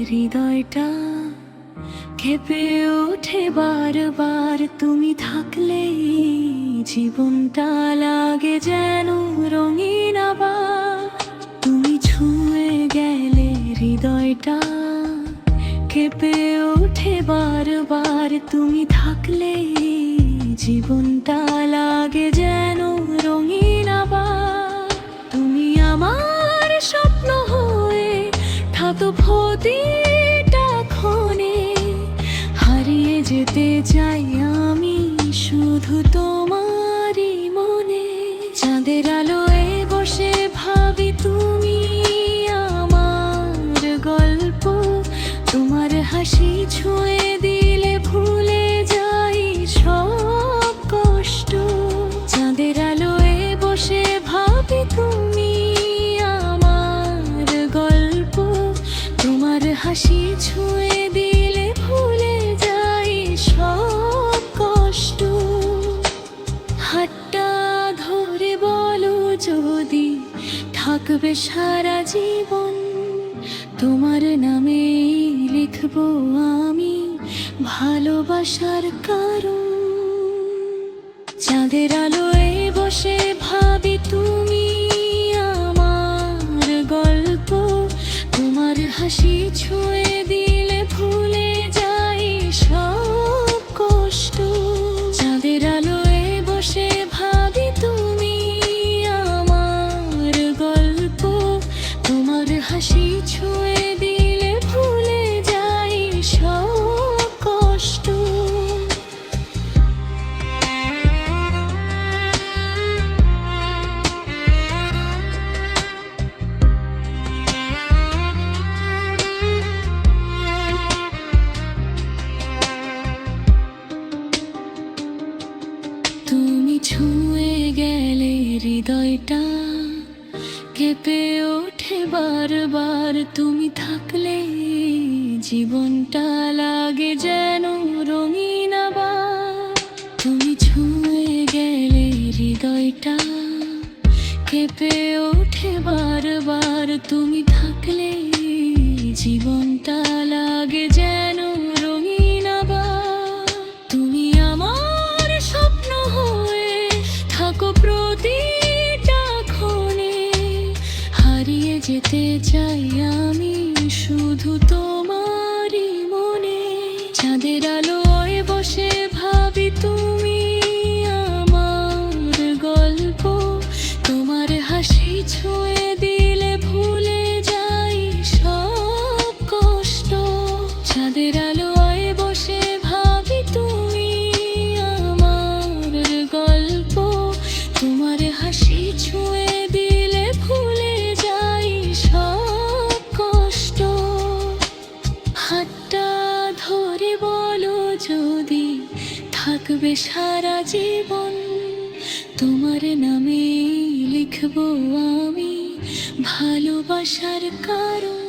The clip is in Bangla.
হৃদয়টা কেঁপে ওঠে বারবার, তুমি থাকলে জীবনটা লাগে যেন রঙিন আবার। তুমি ছুঁয়ে গেলে হৃদয়টা কেঁপে ওঠে বারবার, তুমি থাকলে জীবনটা লাগে যেন রঙিন আবার। তুমি আমার স্বপ্ন হয়ে থাকো প্রতিটা ক্ষণে, হারিয়ে যেতে চাই আমি শুধু তোমারই মনে। চাঁদের আলোয় বসে ভাবি তুমি আমার গল্প, তোমার হাসি ছুঁয়ে দিলে ভুলে যাই সব কষ্ট। চাঁদের আলোয় বসে ভাবি তুমি আমার গল্প, তোমার হাসি ছুঁয়ে দিলে ভুলে যাই সব কষ্ট। হাতটা ধরে বলো যদি থাকবে সারা জীবন, তোমার নামে লিখবো আমি ভালোবাসার কারণ। চাঁদের আলোয় বসে ভাবি তুমি আমার গল্প, তোমার হাসি ছুঁয়ে দিলে ভুলে যাই সব কষ্ট। চাঁদের আলোয় বসে ভাবি তুমি আমার গল্প, তোমার হাসি ছুঁয়ে দিলে ভুলে যাই সব কষ্ট। তুমি ছুঁয়ে গেলে হৃদয়টা কেঁপে ওঠে বারবার, তুমি থাকলে জীবনটা লাগে যেন রঙিন আবার। তুমি ছুঁয়ে গেলে হৃদয়টা কেঁপে ওঠে বারবার, তুমি থাকলে জীবনটা লাগে যেন রঙিন আবার। তুমি আমার স্বপ্ন হয়ে থাকো প্রতিটা ক্ষণে, হারিয়ে যেতে চাই আমি শুধু তোমারই মনে। চাঁদের আলোয় বসে ভাবি তুমি আমার গল্প, তোমার হাসি ছুঁয়ে দিলে ভুলে যাই সব কষ্ট। চাঁদের আলোয় বসে ভাবি তুমি আমার গল্প, তোমার হাসি ছুঁয়ে দিলে ভুলে যাই সব কষ্ট। হাতটা ধরে বলো যদি থাকবে সারা জীবন, তোমার নামে লিখবো আমি ভালোবাসার কারণ।